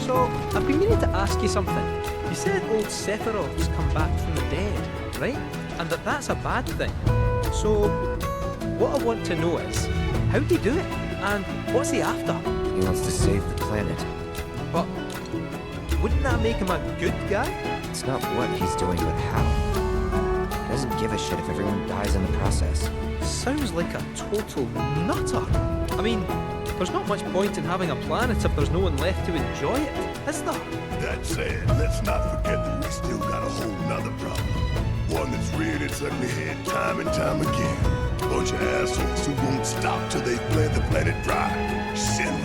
So, I've been meaning to ask you something. You said old Sephiroth's come back from the dead, right? And that's a bad thing. So, what I want to know is, how'd he do it? And what's he after? He wants to save the planet. But, wouldn't that make him a good guy? It's not what he's doing, but how. He doesn't give a shit if everyone dies in the process. Sounds like a total nutter. I mean, there's not much point in having a planet if there's no one left to enjoy it, is there? That said, let's not forget that we still got a whole nother problem. One that's reared its ugly head time and time again. Bunch of assholes who won't stop till they've bled the planet dry. Sinner.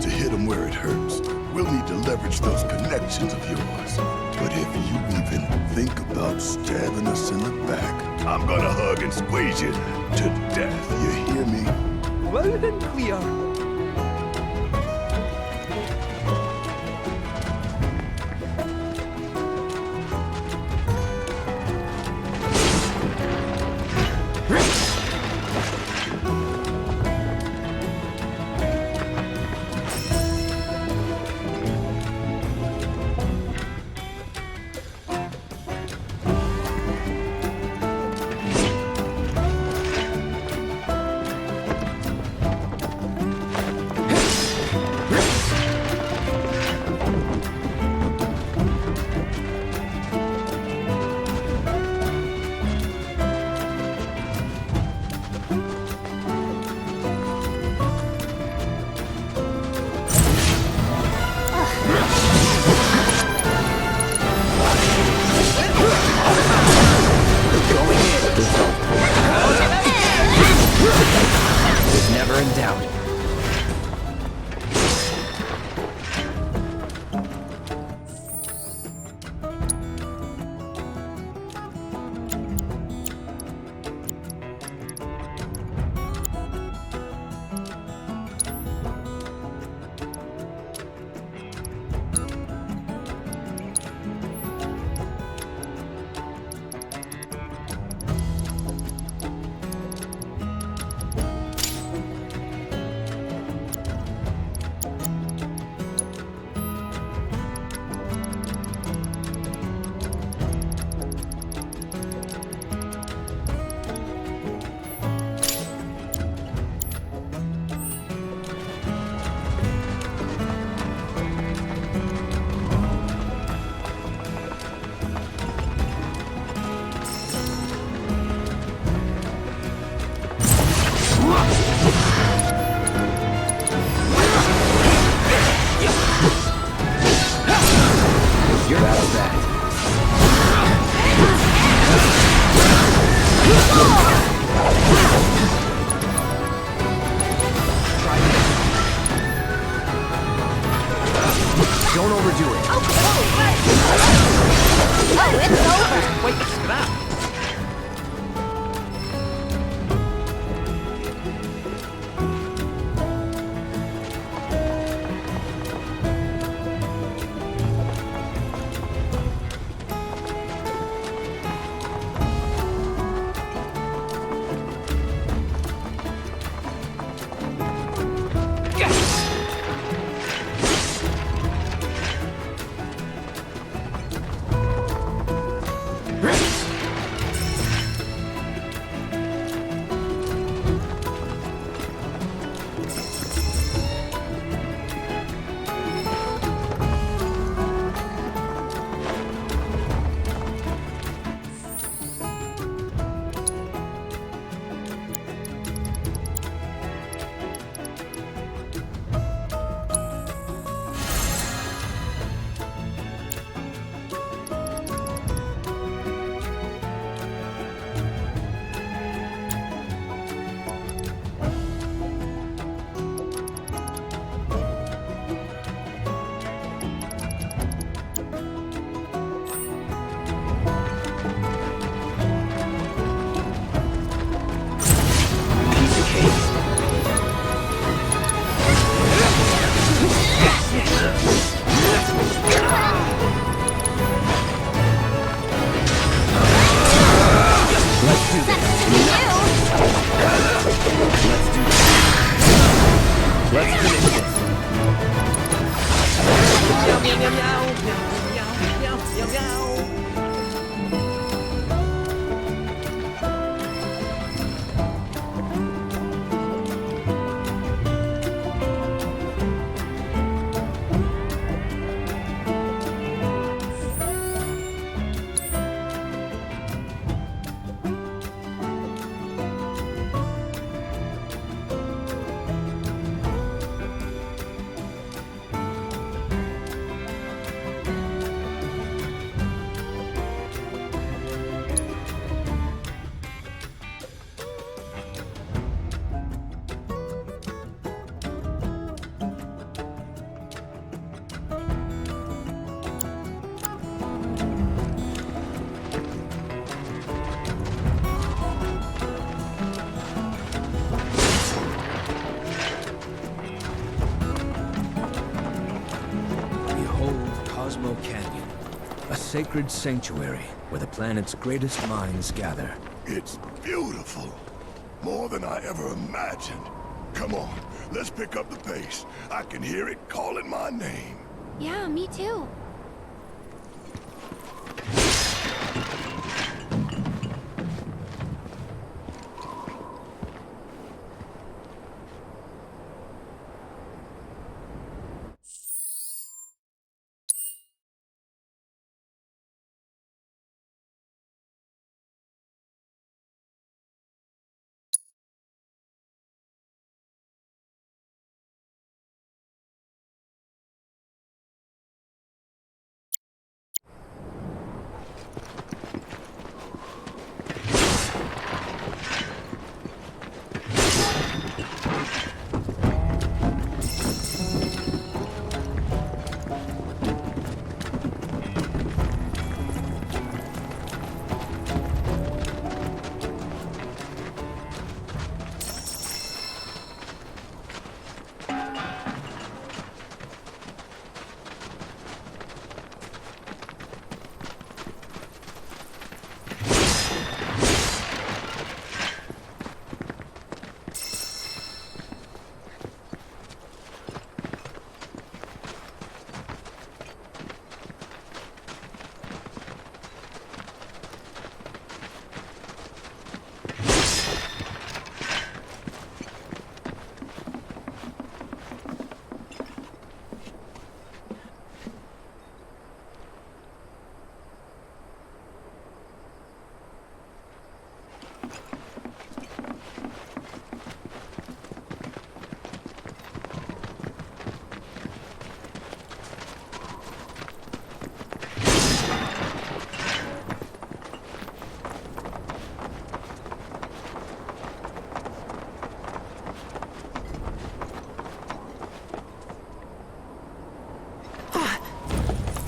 To hit them where it hurts, we'll need to leverage those connections of yours. But if you even think about stabbing us in the back, I'm gonna hug and squeeze you to death, you hear me? Loud and clear. Don't overdo it. Oh, it's over. Quite a scrap. Let's finish this. meow, meow, meow. Canyon, a sacred sanctuary where the planet's greatest minds gather. It's beautiful. More than I ever imagined. Come on, let's pick up the pace. I can hear it calling my name. Yeah, me too.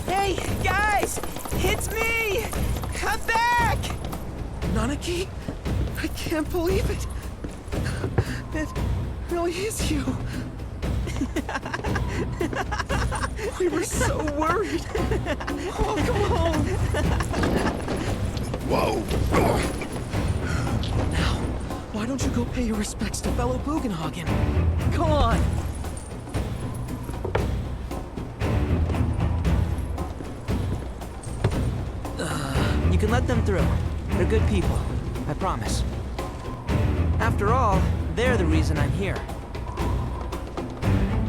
Hey, guys! It's me! Come back! Nanaki? I can't believe it. It really is you. We were so worried. Welcome home. Whoa! Now, why don't you go pay your respects to fellow Bugenhagen? Come on! You can let them through. They're good people. I promise. After all, they're the reason I'm here.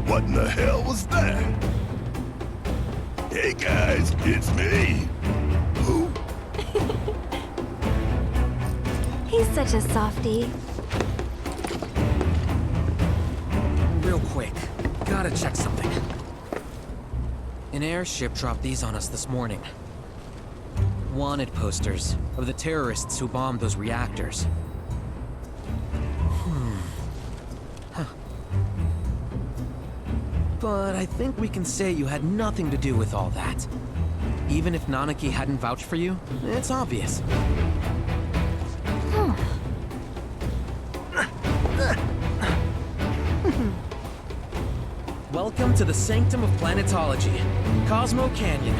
What in the hell was that? Hey guys, it's me. Who? He's such a softie. Real quick, gotta check something. An airship dropped these on us this morning. Wanted posters of the terrorists who bombed those reactors. But I think we can say you had nothing to do with all that. Even if Nanaki hadn't vouched for you, it's obvious. Welcome to the sanctum of Planetology, Cosmo Canyon.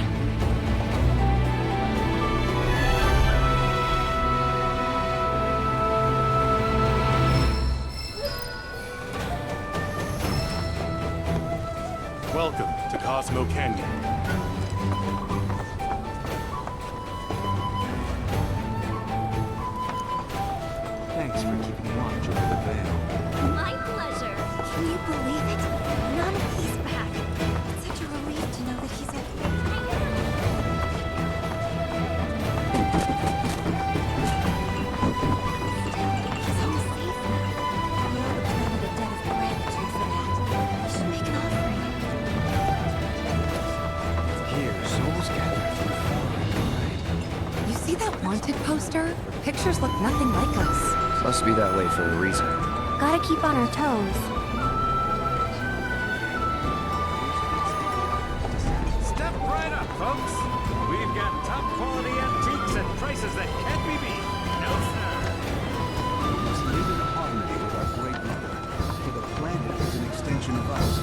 Welcome to Cosmo Canyon. Thanks for keeping watch over the veil. My pleasure. Can you believe it? None of he's back. It's such a relief to know that he's at He's home safe now. We owe the planet a debt of gratitude for that. We should make an offering. Here, souls gather from far and wide. You see that wanted poster? Pictures look nothing like us. Must be that way for a reason. Gotta keep on our toes. Step right up, folks. We've got top quality antiques at prices that can't be beat. No, sir. We must live in harmony with our great mother, for the planet is an extension of us.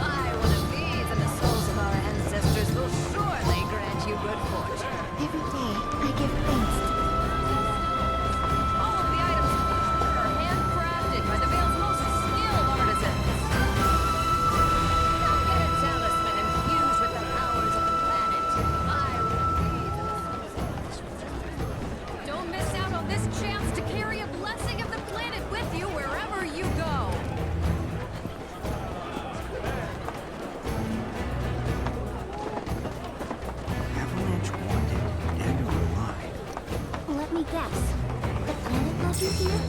Buy one of these, and the souls of our ancestors will surely grant you good fortune. Every day, I give thanks to All of the items are handcrafted by the Vale's most skilled artisans. Now get a talisman infused with the powers of the planet. I will feed the Don't miss out on this chance to carry a blessing of the planet with you wherever you go. Avalanche wanted, and alive. Let me guess. The planet left you here?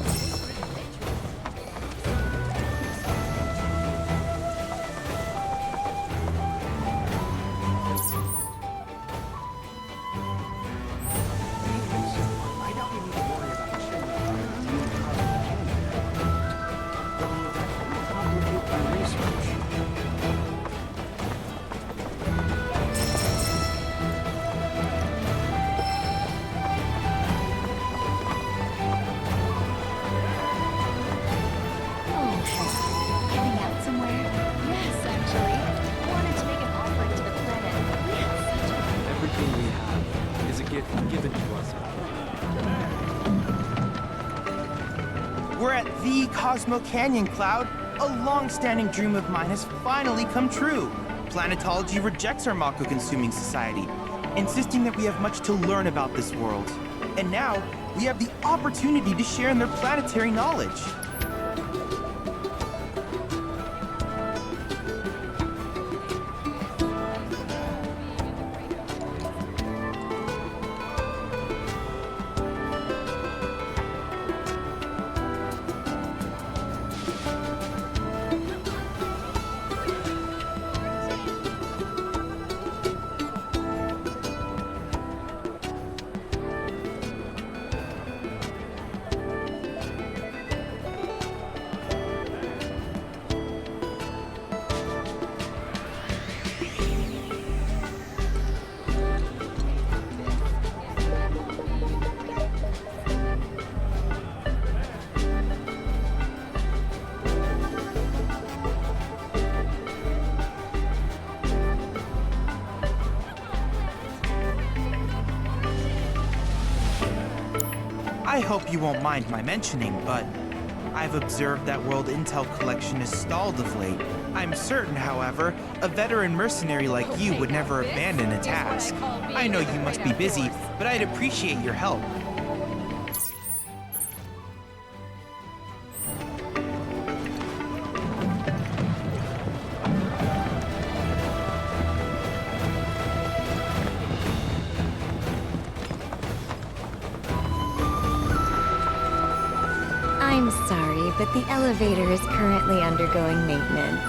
Oh, heading out somewhere? Yes, actually. Wanted to make an offering to the planet. We have such a... Everything we have is a gift given to us. We're at the Cosmo Canyon, Cloud. A long-standing dream of mine has finally come true. Planetology rejects our Mako-consuming society, insisting that we have much to learn about this world. And now, we have the opportunity to share in their planetary knowledge. I hope you won't mind my mentioning, but I've observed that World Intel collection has stalled of late. I'm certain, however, a veteran mercenary like you would never abandon a task. I know you must be busy, but I'd appreciate your help. I'm sorry, but the elevator is currently undergoing maintenance.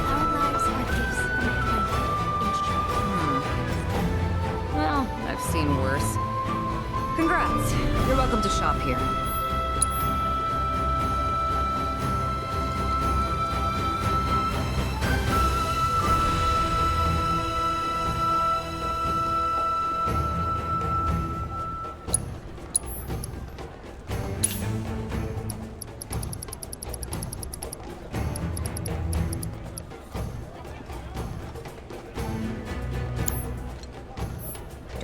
Our lives are gifts Well, I've seen worse. Congrats. You're welcome to shop here.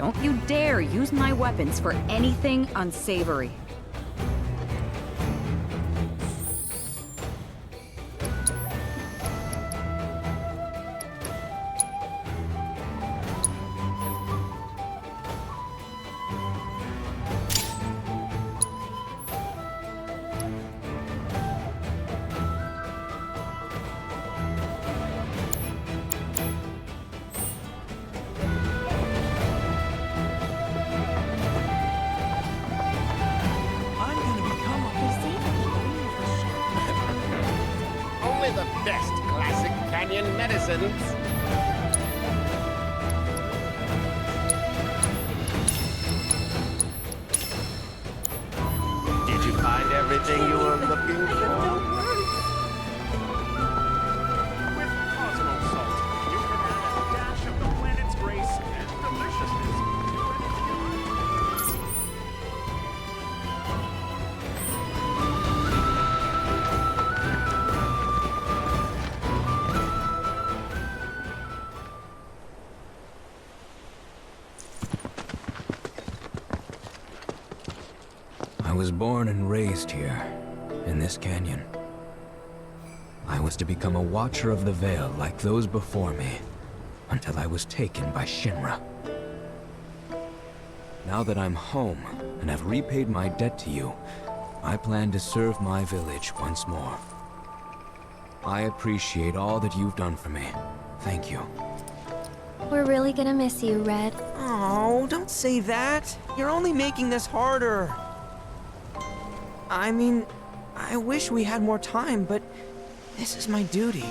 Don't you dare use my weapons for anything unsavory. Only the best classic canyon medicines. Did you find everything you were looking for? With Cosmo Salt, you can add a dash of the planet's grace and deliciousness to anything you like. I was born and raised here, in this canyon. I was to become a watcher of the Veil like those before me, until I was taken by Shinra. Now that I'm home and have repaid my debt to you, I plan to serve my village once more. I appreciate all that you've done for me. Thank you. We're really gonna miss you, Red. Oh, don't say that. You're only making this harder. I mean, I wish we had more time, but this is my duty.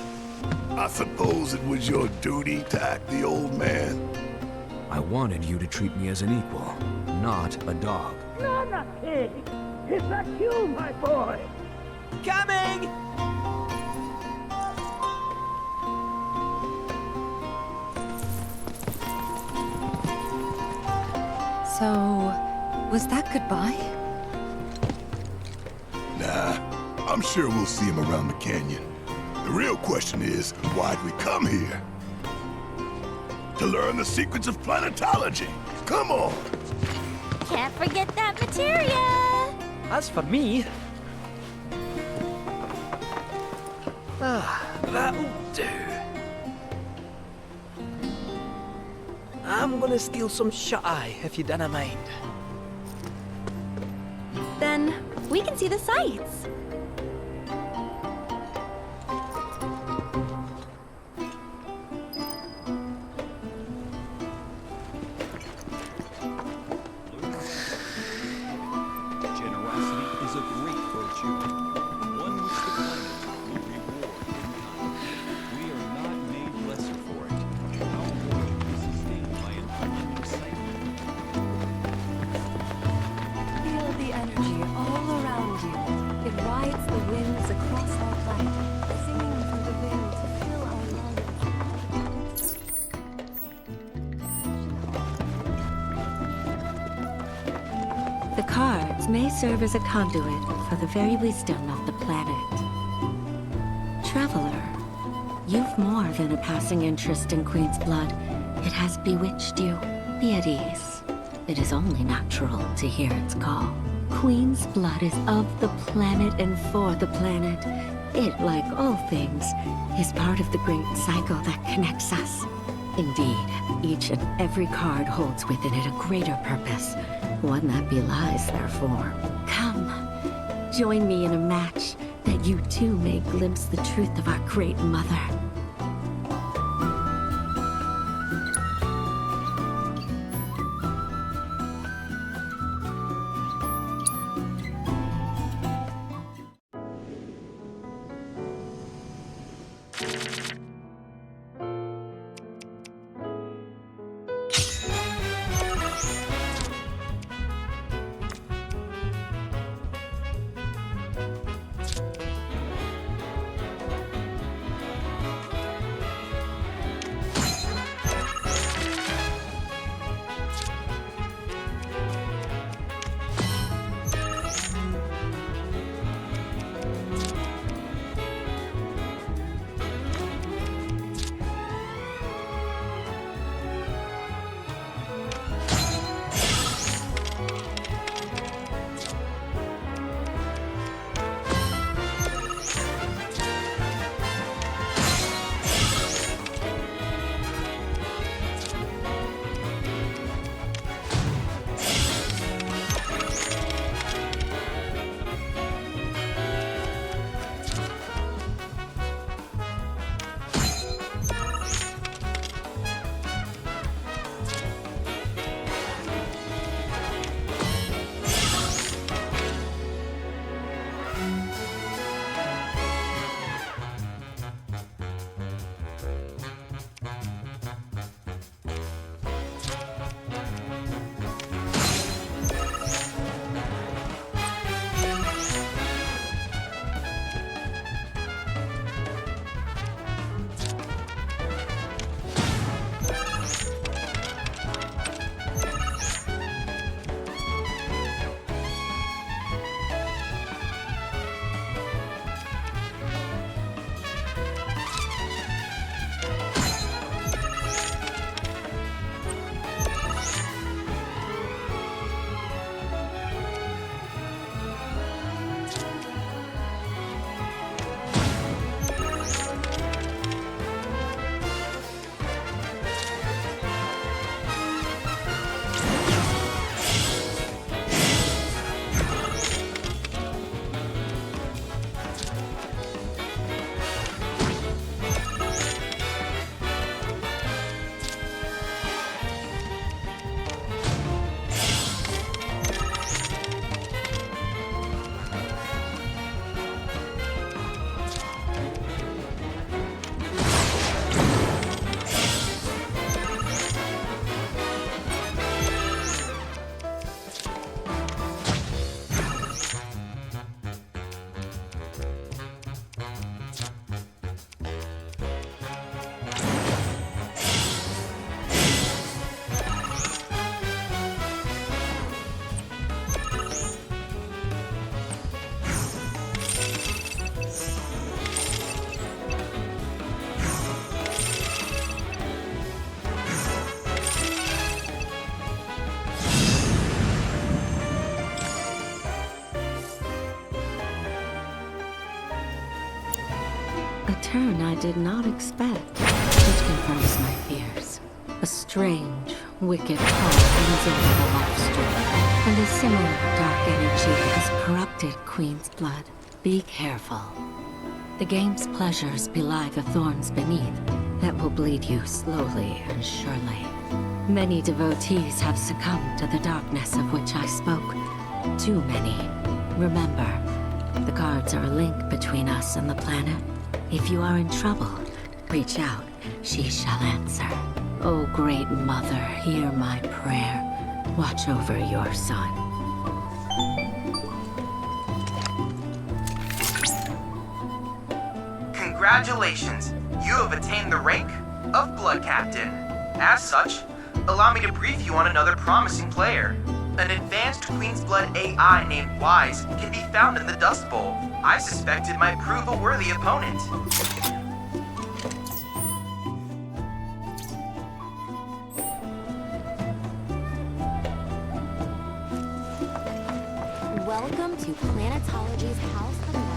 I suppose it was your duty to act the old man. I wanted you to treat me as an equal, not a dog. Not a pig! Is that you, my boy? Coming! So, was that goodbye? Nah, I'm sure we'll see him around the canyon. The real question is, why'd we come here? To learn the secrets of planetology. Come on! Can't forget that materia! As for me... that'll do. I'm gonna steal some shut-eye, if you dinna mind. Then we can see the sights. Generosity is a great virtue, one which the planet will reward in kind. We are not made lesser for it. Our world is sustained by an unending cycle. Feel the energy all around you. It rides the winds across our planet, singing through the wind to fill our lungs. The cards may serve as a conduit for the very wisdom of the planet. Traveler, you've more than a passing interest in Queen's blood. It has bewitched you. Be at ease. It is only natural to hear its call. Queen's blood is of the planet and for the planet. It, like all things, is part of the great cycle that connects us. Indeed, each and every card holds within it a greater purpose, one that belies their form. Come, join me in a match that you too may glimpse the truth of our great mother. turn I did not expect, which confirms my fears. A strange, wicked power hangs over the life stream, and a similar dark energy has corrupted Queen's blood. Be careful. The game's pleasures belie the thorns beneath that will bleed you slowly and surely. Many devotees have succumbed to the darkness of which I spoke. Too many. Remember, the guards are a link between us and the planet. If you are in trouble, reach out. She shall answer. O Great Mother, hear my prayer. Watch over your son. Congratulations! You have attained the rank of Blood Captain. As such, allow me to brief you on another promising player. An advanced Queen's Blood AI named Wise can be found in the Dust Bowl. I suspect it might prove a worthy opponent. Welcome to Planetology's House of Learning.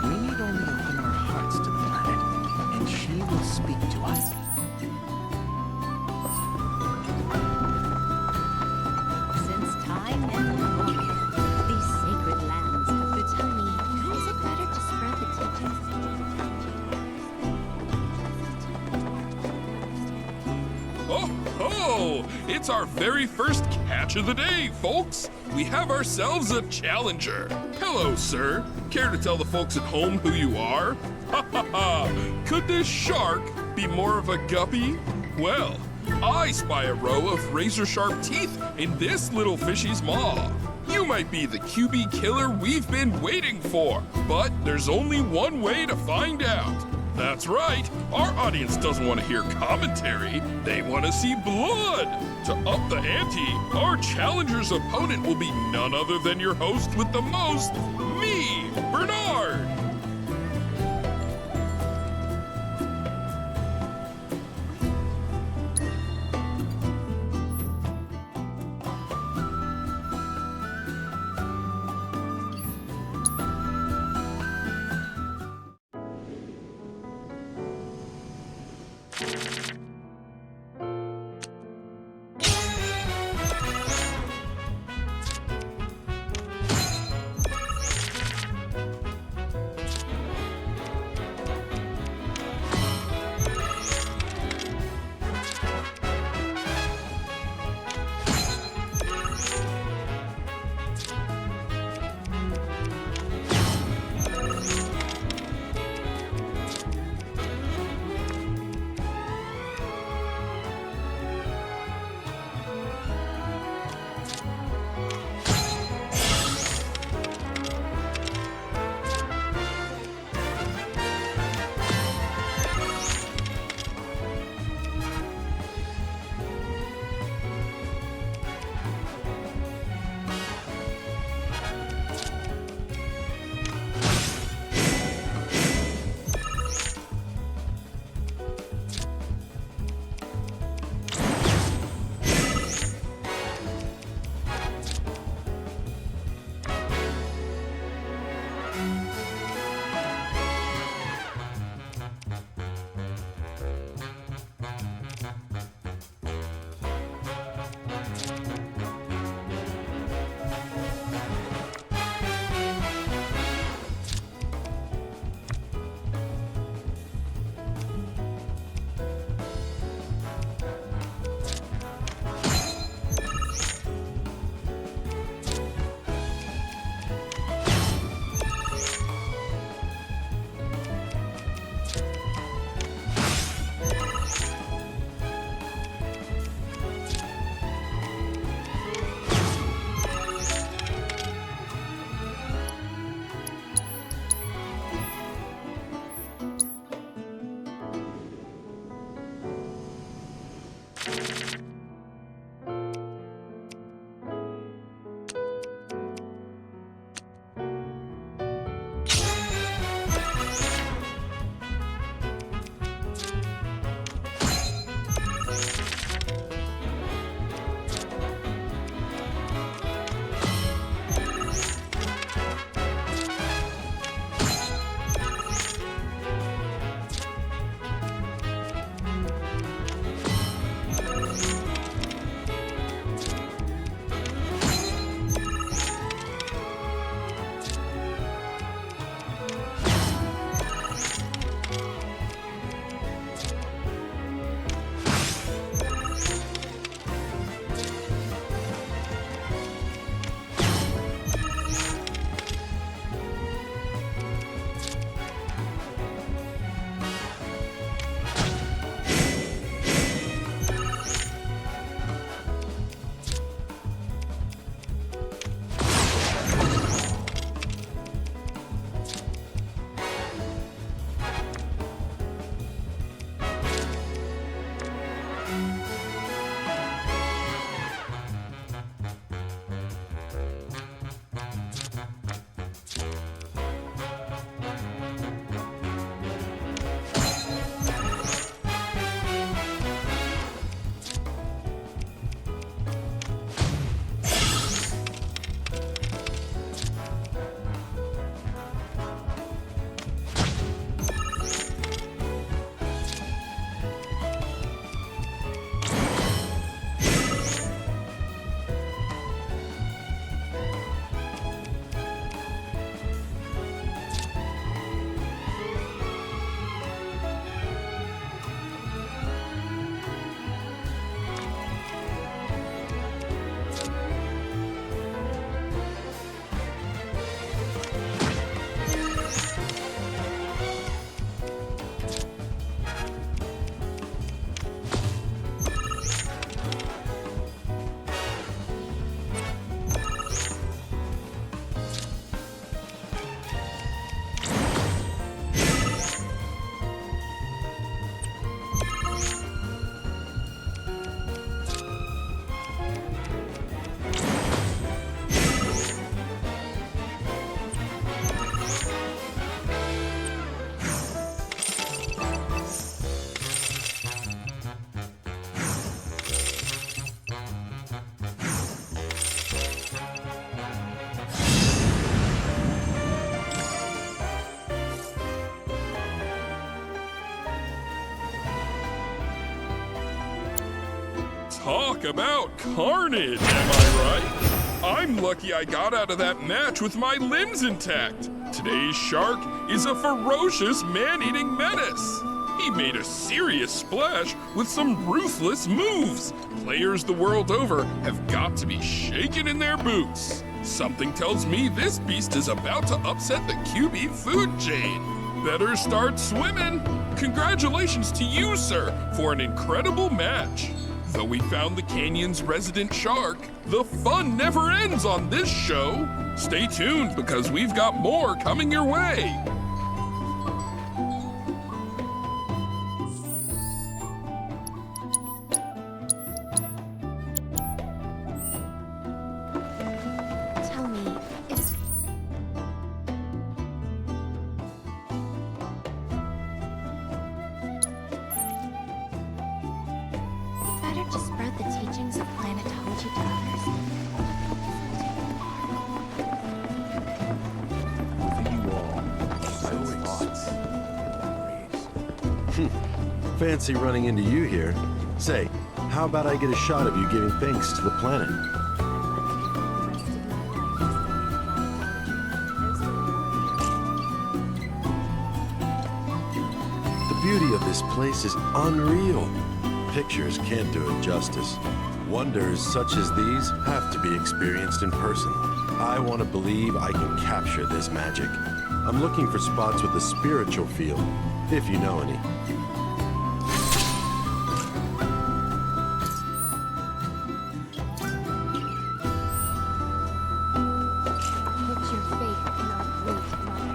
We need only open our hearts to the planet, and she will speak to us. Since time immemorial, these sacred lands have been... Tell me, is it better to spread the teachings Oh ho! It's our very first catch of the day, folks! We have ourselves a challenger. Hello, sir. Care to tell the folks at home who you are? Ha ha ha! Could this shark be more of a guppy? Well, I spy a row of razor-sharp teeth in this little fishy's maw. You might be the QB killer we've been waiting for, but there's only one way to find out. That's right, our audience doesn't want to hear commentary, they want to see blood! To up the ante, our challenger's opponent will be none other than your host with the most, me, Bernard! Talk about carnage, am I right? I'm lucky I got out of that match with my limbs intact. Today's shark is a ferocious man-eating menace. He made a serious splash with some ruthless moves. Players the world over have got to be shaken in their boots. Something tells me this beast is about to upset the QB food chain. Better start swimming. Congratulations to you, sir, for an incredible match. Though we found the canyon's resident shark, the fun never ends on this show. Stay tuned because we've got more coming your way. Tell me, is... better to spread the teachings of planetology to others? Fancy running into you here. Say, how about I get a shot of you giving thanks to the planet? The beauty of this place is unreal. Pictures can't do it justice. Wonders such as these have to be experienced in person. I want to believe I can capture this magic. I'm looking for spots with a spiritual feel, if you know any. Put your faith in our great mother.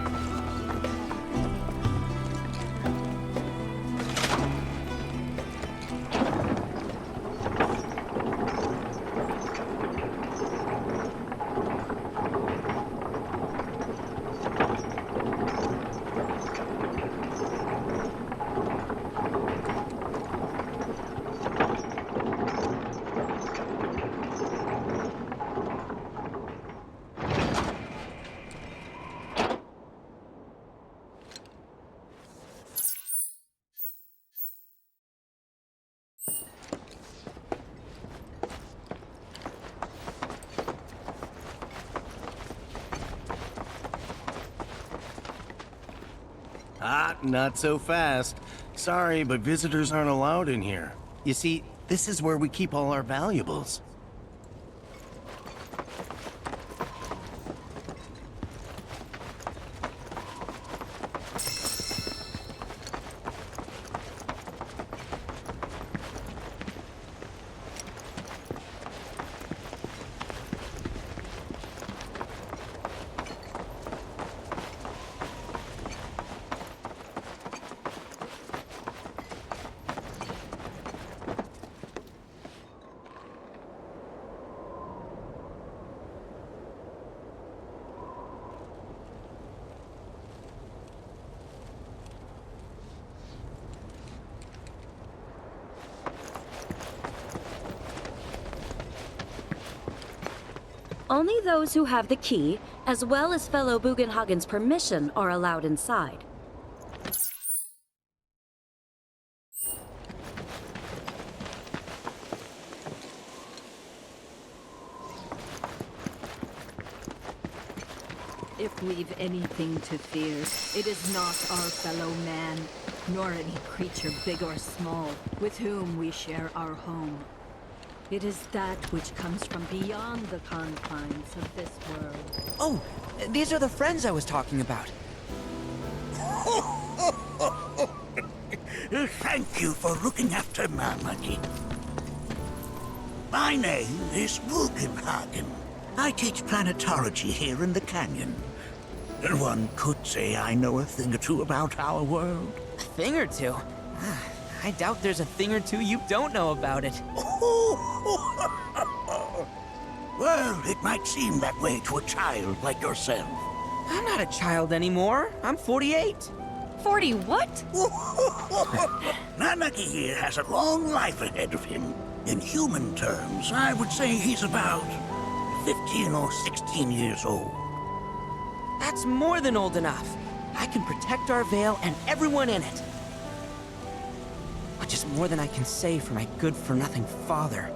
Ah, not so fast. Sorry, but visitors aren't allowed in here. You see, this is where we keep all our valuables. Only those who have the key, as well as fellow Bugenhagen's permission, are allowed inside. If we've anything to fear, it is not our fellow man, nor any creature big or small, with whom we share our home. It is that which comes from beyond the confines of this world. Oh, these are the friends I was talking about. Thank you for looking after Marmaduke. My name is Bugenhagen. I teach planetology here in the canyon. And one could say I know a thing or two about our world. A thing or two? I doubt there's a thing or two you don't know about it. Well, it might seem that way to a child like yourself. I'm not a child anymore. I'm 48. 40 what? Nanaki here has a long life ahead of him. In human terms, I would say he's about 15 or 16 years old. That's more than old enough. I can protect our Veil and everyone in it. Which is more than I can say for my good-for-nothing father.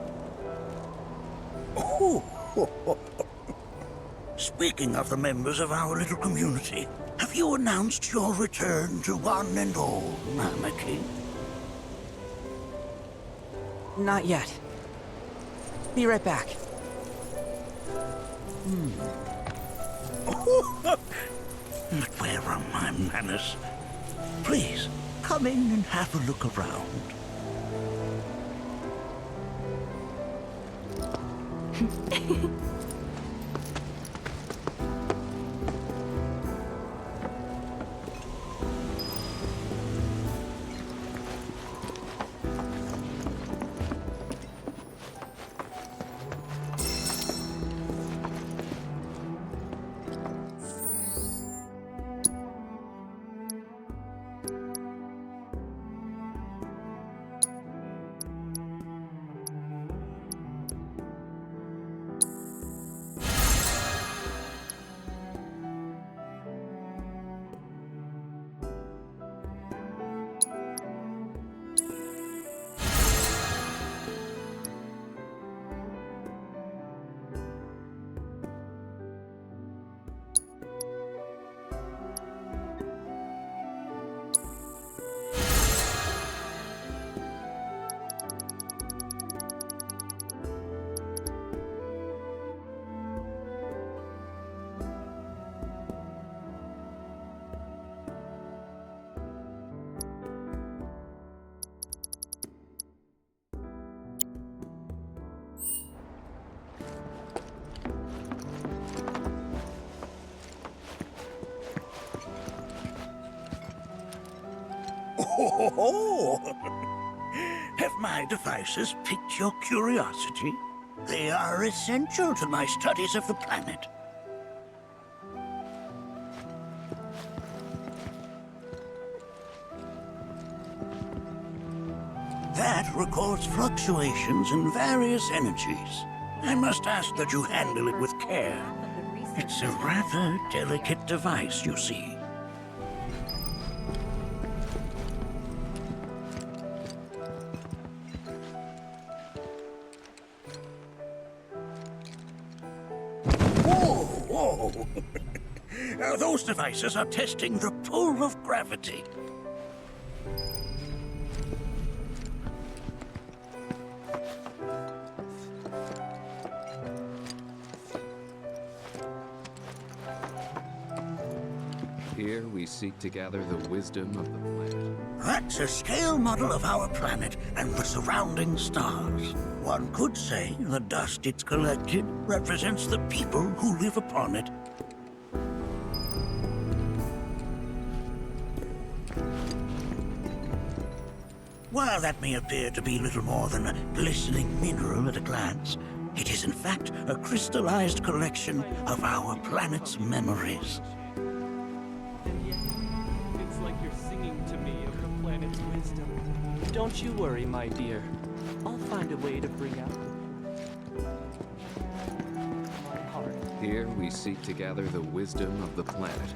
Speaking of the members of our little community, have you announced your return to one and all monarchy? Not yet. Be right back. But where are my manners? Please, come in and have a look around. Have my devices piqued your curiosity? They are essential to my studies of the planet. That records fluctuations in various energies. I must ask that you handle it with care. It's a rather delicate device, you see. Whoa! Those devices are testing the pull of gravity. Here we seek to gather the wisdom of the planet. That's a scale model of our planet and the surrounding stars. One could say the dust it's collected represents the people who live upon it. While that may appear to be little more than a glistening mineral at a glance, it is in fact a crystallized collection of our planet's memories. And yet, it's like you're singing to me of the planet's wisdom. Don't you worry, my dear. I'll find a way to bring out my heart. Here we seek to gather the wisdom of the planet.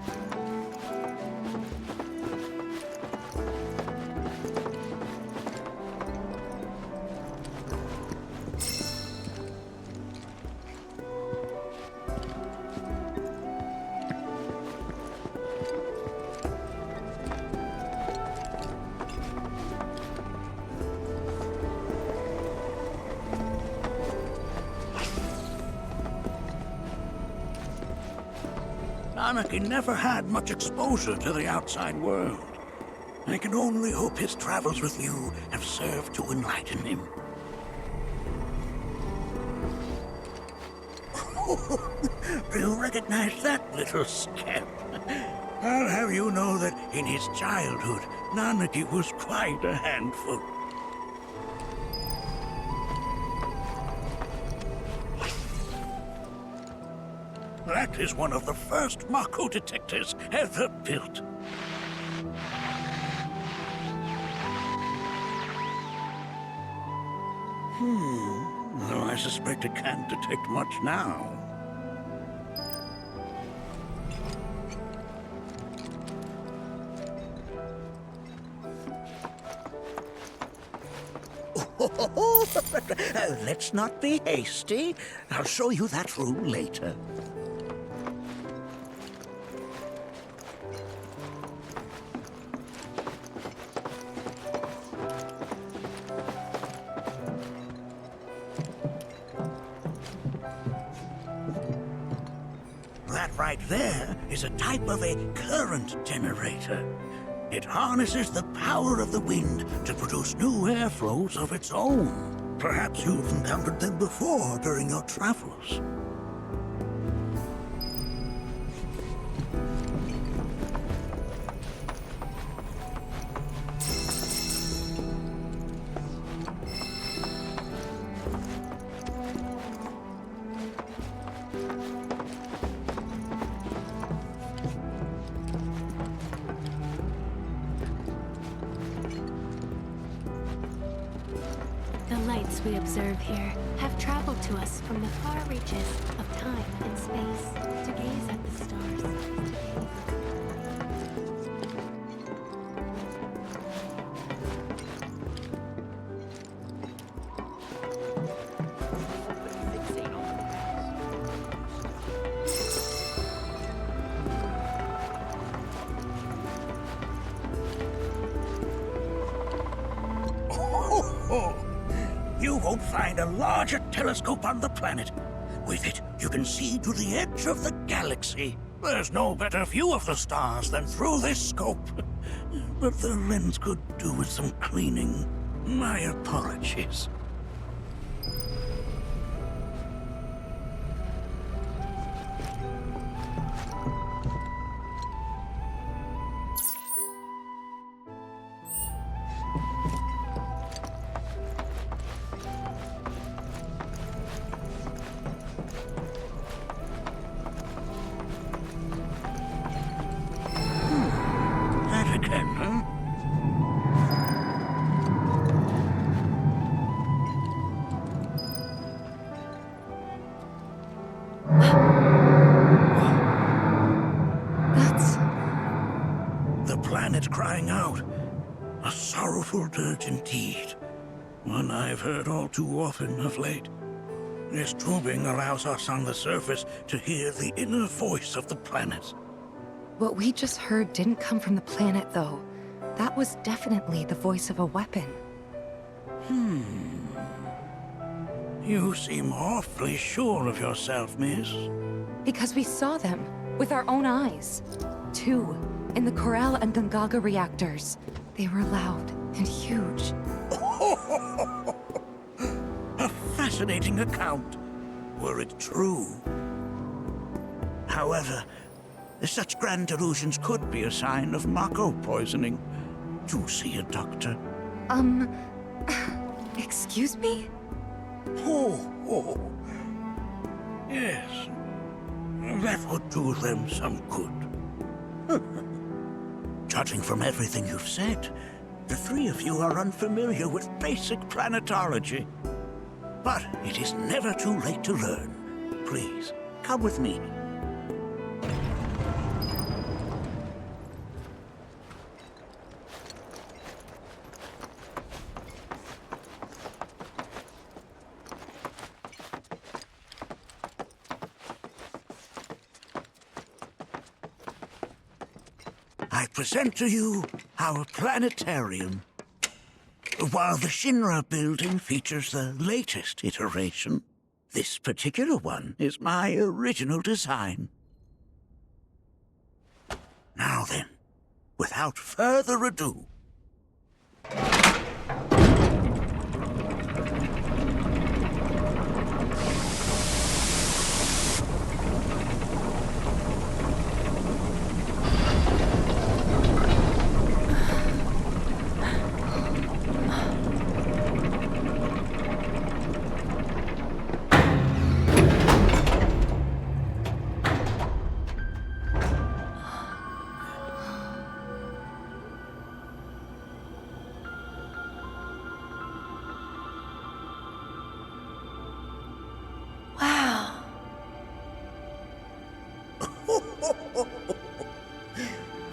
Anakin never had much exposure to the outside world. I can only hope his travels with you have served to enlighten him. Do you recognize that little scamp? I'll have you know that in his childhood, Nanaki was quite a handful. That is one of the first Mako detectors ever built. Though I suspect it can't detect much now. Let's not be hasty. I'll show you that room later. That right there is a type of a current generator. It harnesses the power of the wind to produce new airflows of its own. Perhaps you've encountered them before during your travels. The lights we observe here have traveled to us from the far reaches of time and space to gaze at the stars. You won't find a larger telescope on the planet. With it, you can see to the edge of the galaxy. There's no better view of the stars than through this scope. But the lens could do with some cleaning. My apologies. That again, huh? That's... The planet crying out. A sorrowful dirge indeed. One I've heard all too often of late. This tubing allows us on the surface to hear the inner voice of the planet. What we just heard didn't come from the planet, though. That was definitely the voice of a weapon. You seem awfully sure of yourself, miss. Because we saw them, with our own eyes. 2, in the Corral and Gungaga reactors. They were loud and huge. A fascinating account, were it true. However, such grand delusions could be a sign of Mako poisoning. Do see a doctor. Excuse me? Oh. Yes. That would do them some good. Judging from everything you've said, the 3 of you are unfamiliar with basic planetology. But it is never too late to learn. Please, come with me. I present to you our planetarium. While the Shinra building features the latest iteration, this particular one is my original design. Now then, without further ado,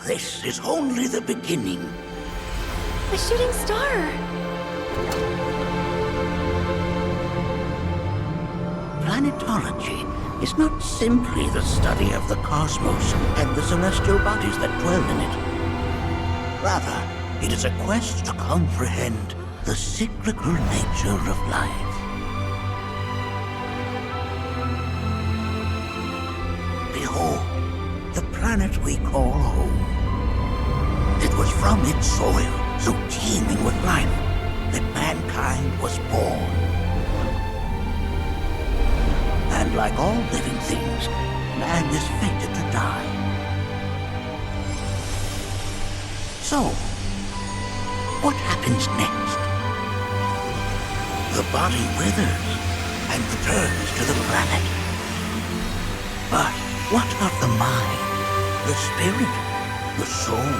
this is only the beginning. A shooting star! planetology is not simply the study of the cosmos and the celestial bodies that dwell in it. Rather, it is a quest to comprehend the cyclical nature of life. Behold, the planet we call home. It was from its soil, so teeming with life, that mankind was born. And like all living things, man is fated to die. So, what happens next? The body withers and returns to the planet. But what of the mind, the spirit, the soul?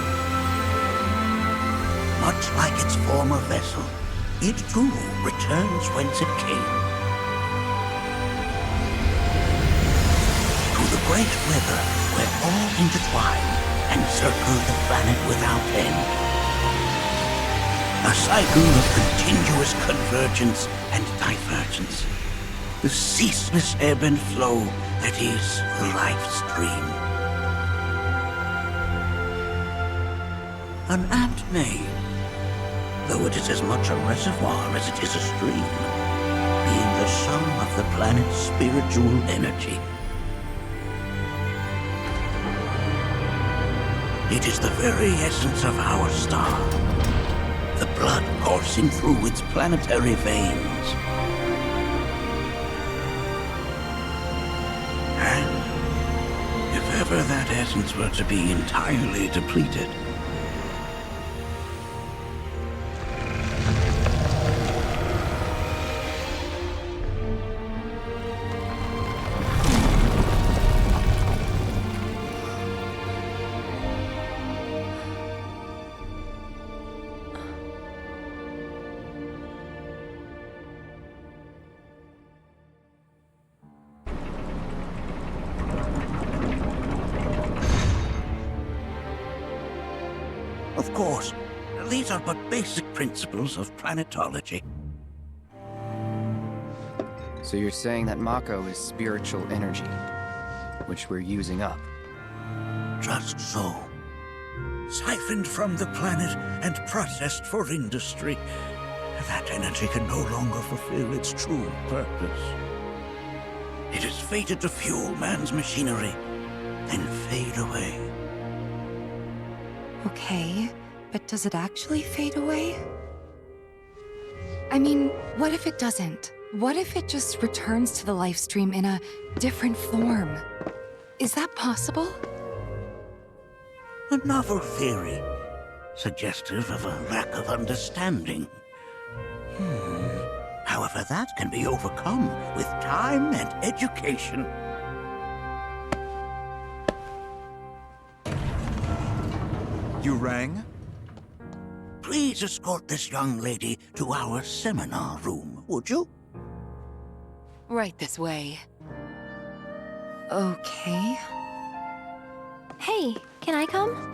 Much like its former vessel, it too returns whence it came. To the great river where all intertwine and circle the planet without end. A cycle of continuous convergence and divergence. The ceaseless ebb and flow that is the life stream. An apt name, though it is as much a reservoir as it is a stream, being the sum of the planet's spiritual energy. It is the very essence of our star, the blood coursing through its planetary veins. And if ever that essence were to be entirely depleted, of course, these are but basic principles of planetology. So you're saying that Mako is spiritual energy, which we're using up? Just so. Siphoned from the planet and processed for industry, that energy can no longer fulfill its true purpose. It is fated to fuel man's machinery, then fade away. Okay, but does it actually fade away? I mean, what if it doesn't? What if it just returns to the life stream in a different form? Is that possible? A novel theory, suggestive of a lack of understanding. However, that can be overcome with time and education. You rang? Please escort this young lady to our seminar room, would you? Right this way. Okay. Hey, can I come?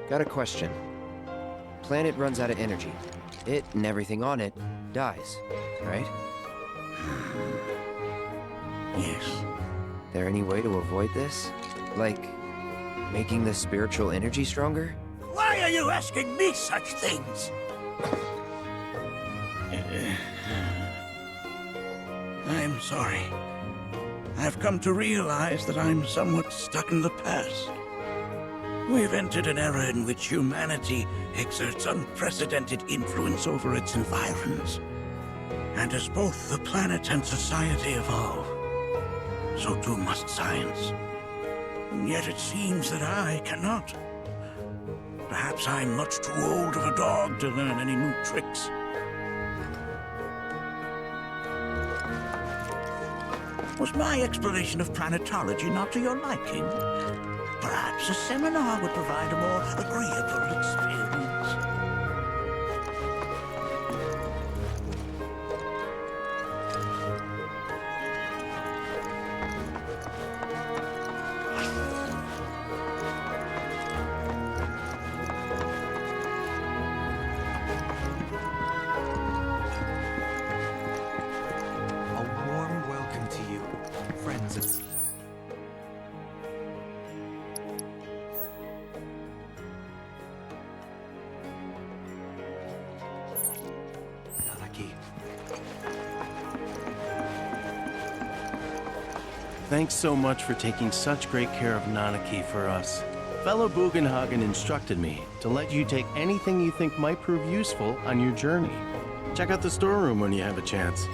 Got a question. Planet runs out of energy. It and everything on it dies, right? Yes. There any way to avoid this? Like, making the spiritual energy stronger? Why are you asking me such things? I'm sorry. I've come to realize that I'm somewhat stuck in the past. We've entered an era in which humanity exerts unprecedented influence over its environs. And as both the planet and society evolve, so too must science. And yet it seems that I cannot. Perhaps I'm much too old of a dog to learn any new tricks. Was my exploration of planetology not to your liking? Perhaps a seminar would provide a more agreeable experience. A warm welcome to you, friends of... Nanaki. Thanks so much for taking such great care of Nanaki for us. Fellow Bugenhagen instructed me to let you take anything you think might prove useful on your journey. Check out the storeroom when you have a chance.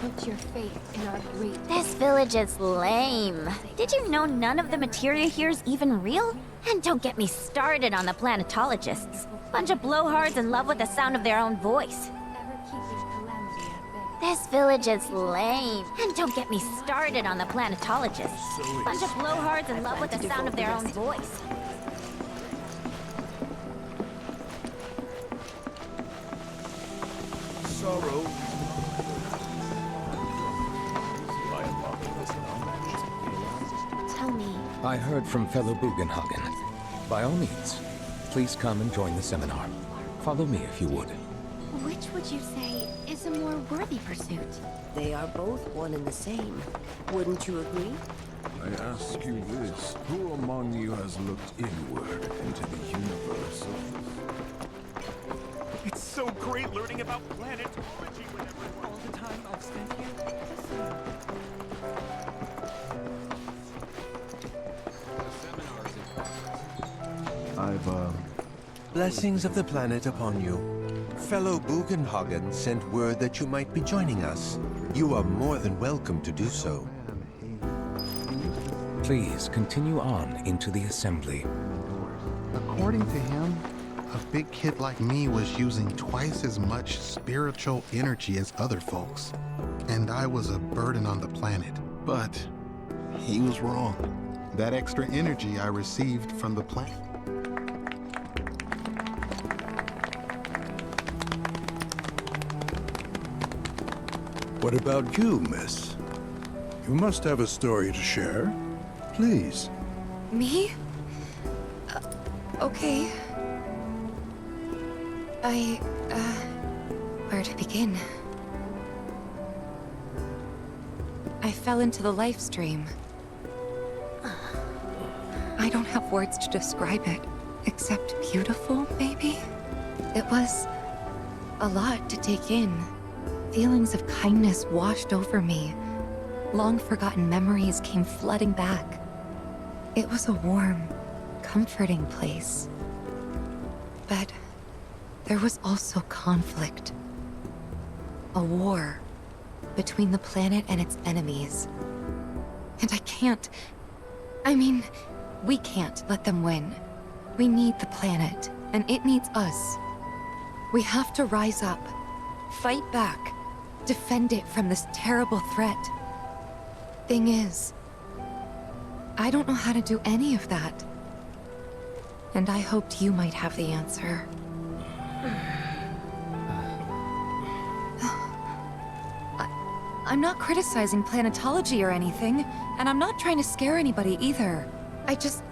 Put your faith in our great... This village is lame. Did you know none of the materia here is even real? And don't get me started on the planetologists. Bunch of blowhards in love with the sound of their own voice. This village is lame. And don't get me started on the planetologists. Bunch of blowhards in love with the sound of their own voice. Sorrow. Tell me. I heard from fellow Bugenhagen. By all means, please come and join the seminar. Follow me if you would. Which would you say is a more worthy pursuit? They are both one and the same. Wouldn't you agree? I ask you this, who among you has looked inward into the universe? It's so great learning about planetology whenever all the time I've spent here. Blessings of the planet upon you. Fellow Bugenhagen sent word that you might be joining us. You are more than welcome to do so. Please continue on into the assembly. According to him, a big kid like me was using twice as much spiritual energy as other folks, and I was a burden on the planet. But he was wrong. That extra energy I received from the planet. What about you, miss? You must have a story to share. Please. Me? Okay. Where to begin? I fell into the life stream. I don't have words to describe it, except beautiful, maybe? It was a lot to take in. Feelings of kindness washed over me. Long-forgotten memories came flooding back. It was a warm, comforting place. But there was also conflict. A war between the planet and its enemies. And we can't let them win. We need the planet, and it needs us. We have to rise up, fight back, defend it from this terrible threat. Thing is, I don't know how to do any of that. And I hoped you might have the answer. I'm not criticizing planetology or anything, and I'm not trying to scare anybody either. I just...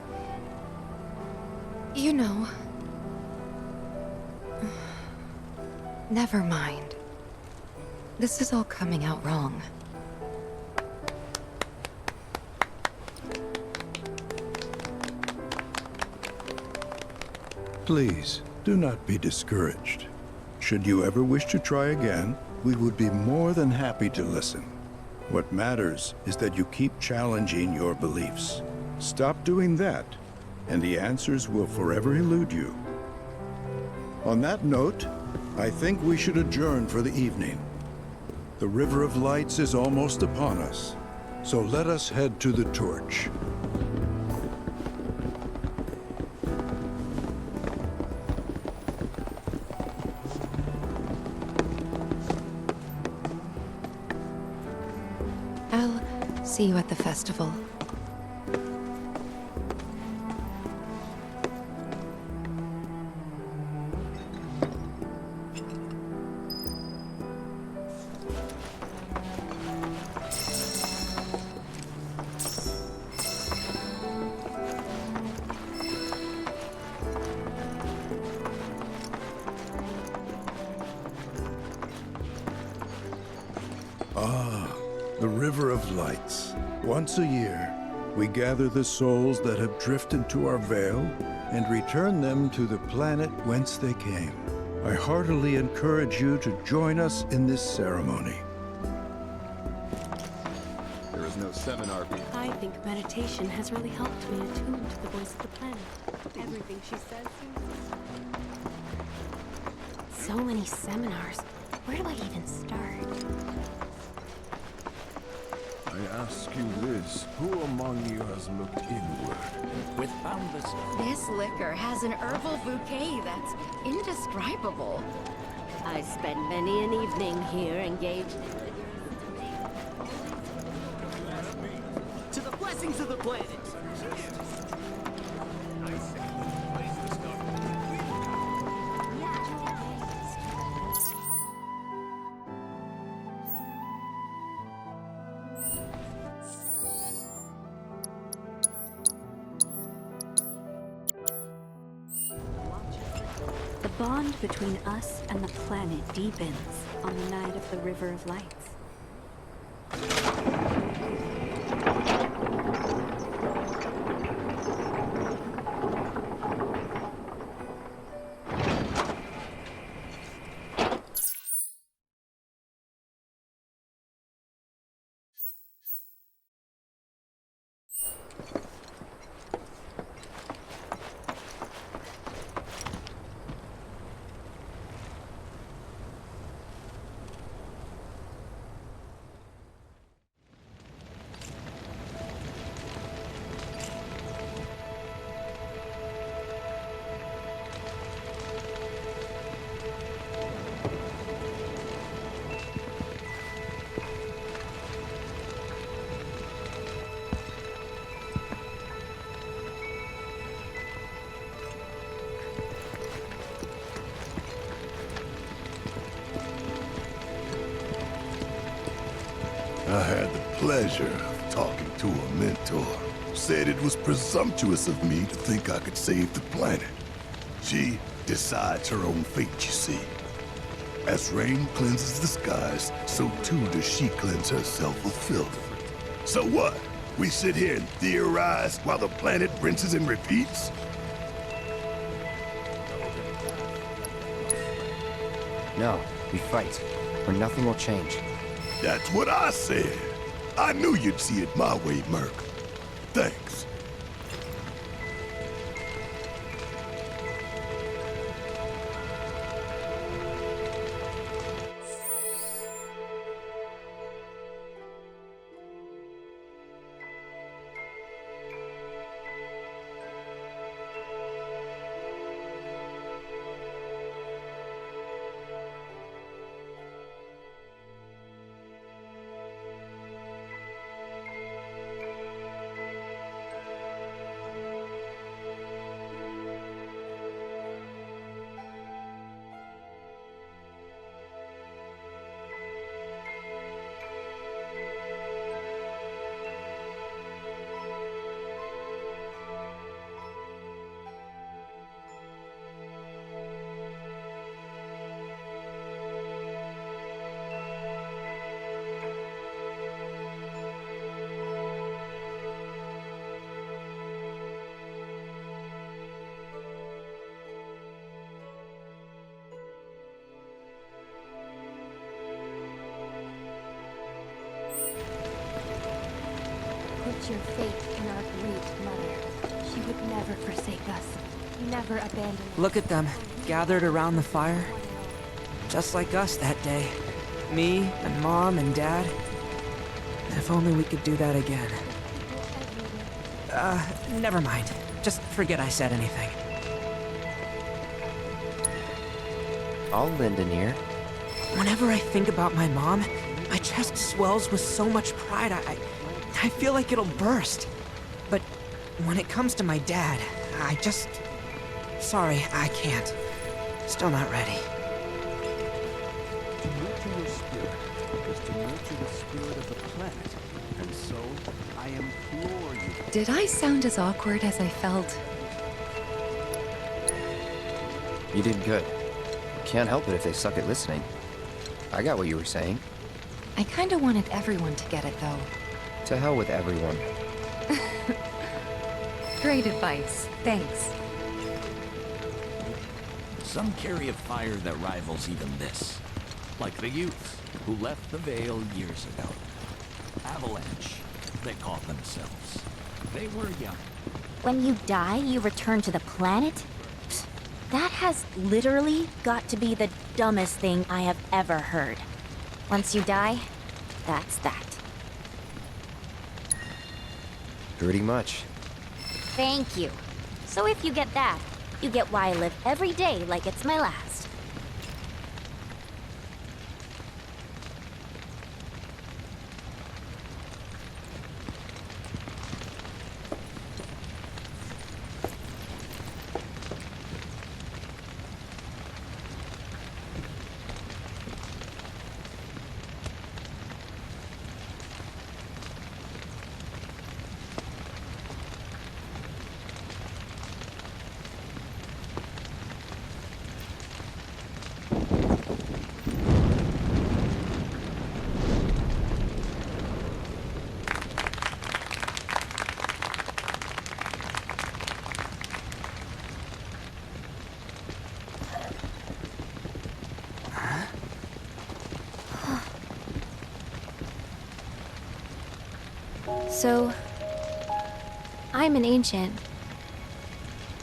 You know... Never mind. This is all coming out wrong. Please, do not be discouraged. Should you ever wish to try again, we would be more than happy to listen. What matters is that you keep challenging your beliefs. Stop doing that, and the answers will forever elude you. On that note, I think we should adjourn for the evening. The River of Lights is almost upon us, so let us head to the torch. I'll see you at the festival. The River of Lights. Once a year, we gather the souls that have drifted to our veil and return them to the planet whence they came. I heartily encourage you to join us in this ceremony. There is no seminar being... I think meditation has really helped me attune to the voice of the planet. Everything she says seems... So many seminars. Where do I even start? I ask you this, who among you has looked inward? With boundless... This liquor has an herbal bouquet that's indescribable. I spent many an evening here engaged in To the blessings of the planet! The bond between us and the planet deepens on the night of the River of Lights. I had the pleasure of talking to a mentor. Said it was presumptuous of me to think I could save the planet. She decides her own fate, you see. As rain cleanses the skies, so too does she cleanse herself of filth. So what? We sit here and theorize while the planet rinses and repeats? No, we fight, or nothing will change. That's what I said. I knew you'd see it my way, Merc. Thanks. Put your faith in our great mother. She would never forsake us. Never abandon us. Look at them, gathered around the fire. Just like us that day. Me and Mom and Dad. If only we could do that again. Never mind. Just forget I said anything. All Linden here. Whenever I think about my mom, my chest swells with so much pride, I feel like it'll burst. But when it comes to my dad, I just... Sorry, I can't. Still not ready. To nurture your spirit is to nurture the spirit of the planet. And so, I implore you... Did I sound as awkward as I felt? You did good. Can't help it if they suck at listening. I got what you were saying. I kinda wanted everyone to get it, though. To hell with everyone. Great advice. Thanks. Some carry a fire that rivals even this. Like the youth who left the Veil years ago. Avalanche, they call themselves. They were young. When you die, you return to the planet? Psst, that has literally got to be the dumbest thing I have ever heard. Once you die, that's that. Pretty much. Thank you. So if you get that, you get why I live every day like it's my last. So, I'm an ancient.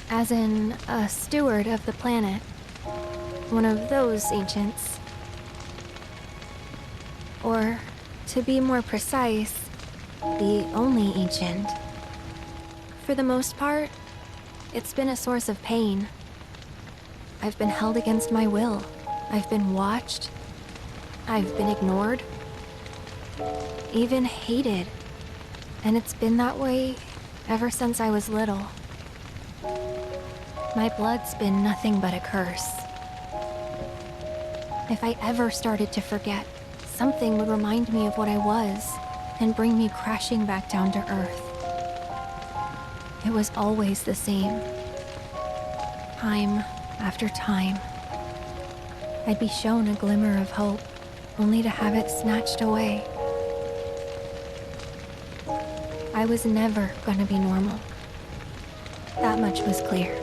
As in, a steward of the planet. One of those ancients. Or, to be more precise, the only ancient. For the most part, it's been a source of pain. I've been held against my will. I've been watched. I've been ignored. Even hated. And it's been that way ever since I was little. My blood's been nothing but a curse. If I ever started to forget, something would remind me of what I was and bring me crashing back down to Earth. It was always the same. Time after time. I'd be shown a glimmer of hope, only to have it snatched away. I was never gonna be normal. That much was clear.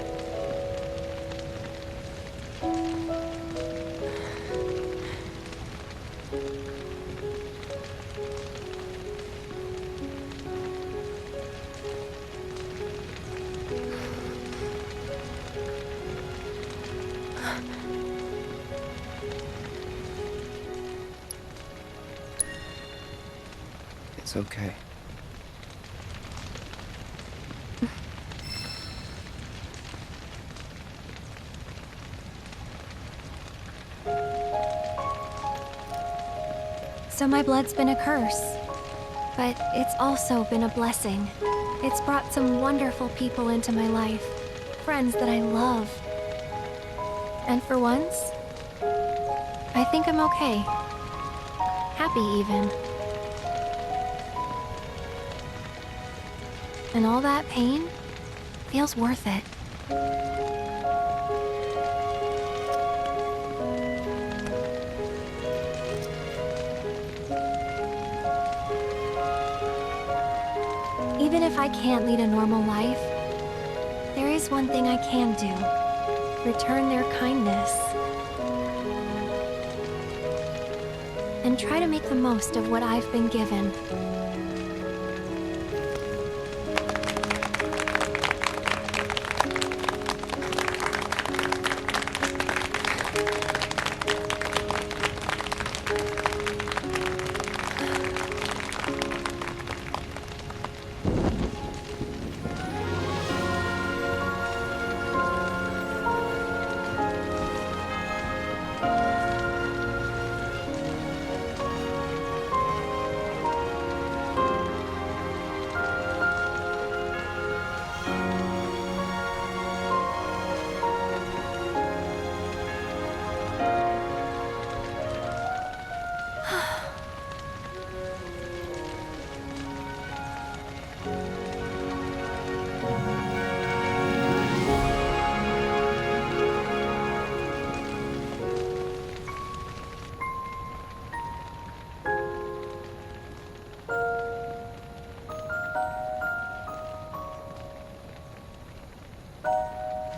It's okay. So my blood's been a curse, but it's also been a blessing. It's brought some wonderful people into my life, friends that I love. And for once, I think I'm okay. Happy even. And all that pain feels worth it. Even if I can't lead a normal life, there is one thing I can do. Return their kindness. And try to make the most of what I've been given.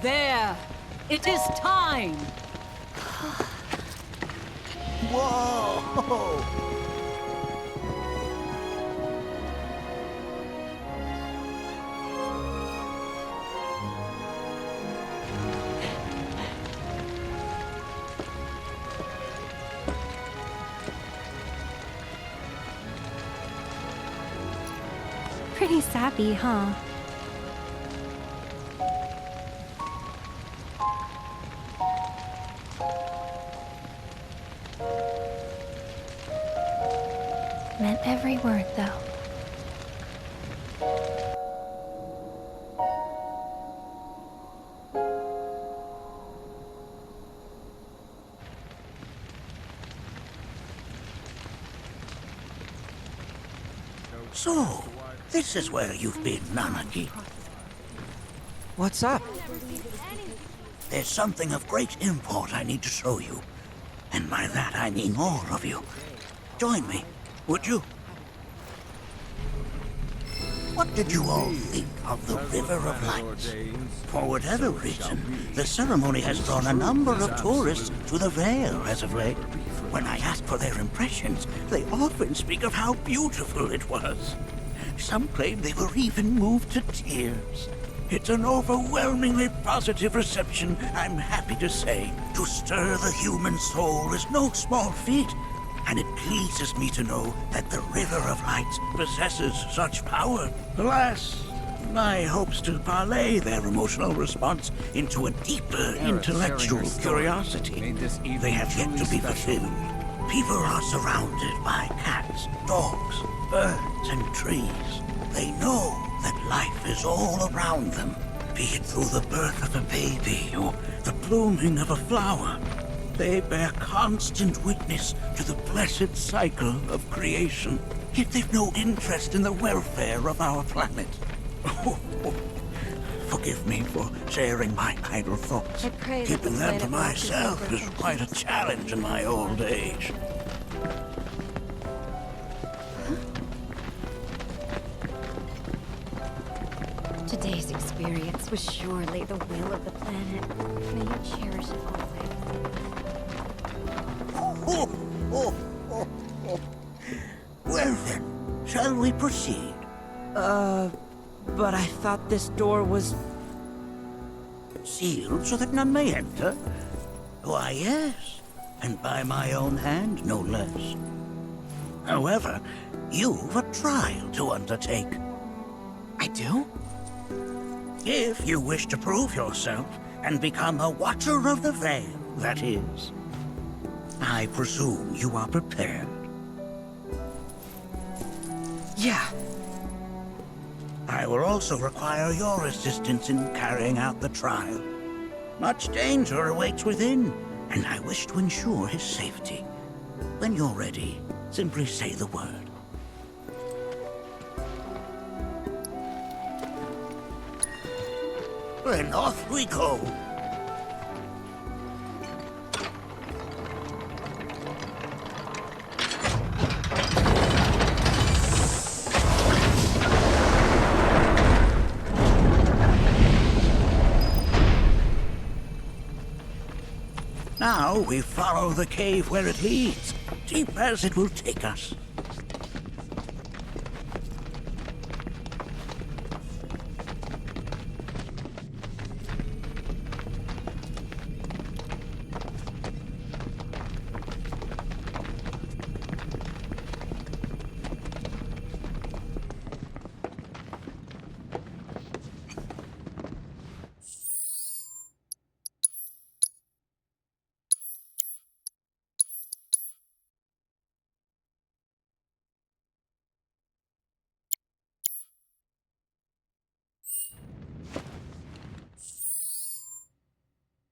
There! It is time! Whoa! Pretty sappy, huh? Meant every word, though. So, this is where you've been, Nanaki. What's up? There's something of great import I need to show you. And by that I mean all of you. Join me, would you? What did you all think of the River of Lights? For whatever reason, the ceremony has drawn a number of tourists to the Vale as of late. When I ask for their impressions, they often speak of how beautiful it was. Some claim they were even moved to tears. It's an overwhelmingly positive reception, I'm happy to say. To stir the human soul is no small feat, and it pleases me to know that the River of Lights possesses such power. Alas, my hopes to parlay their emotional response into a deeper intellectual curiosity, they have yet to be fulfilled. People are surrounded by cats, dogs, birds, and trees. They know that life is all around them, be it through the birth of a baby or the blooming of a flower. They bear constant witness to the blessed cycle of creation, yet they've no interest in the welfare of our planet. Forgive me for sharing my idle thoughts. I pray that Keeping the them to planet watches myself over is them. quite a challenge in my old age. Today's experience was surely the will of the planet. May you cherish it always. Well then, shall we proceed? But I thought this door was... Sealed so that none may enter? Why, yes. And by my own hand, no less. However, you've a trial to undertake. I do? If you wish to prove yourself and become a Watcher of the Veil, that is. I presume you are prepared. Yeah. I will also require your assistance in carrying out the trial. Much danger awaits within, and I wish to ensure his safety. When you're ready, simply say the word. Then off we go. Now we follow the cave where it leads, deep as it will take us.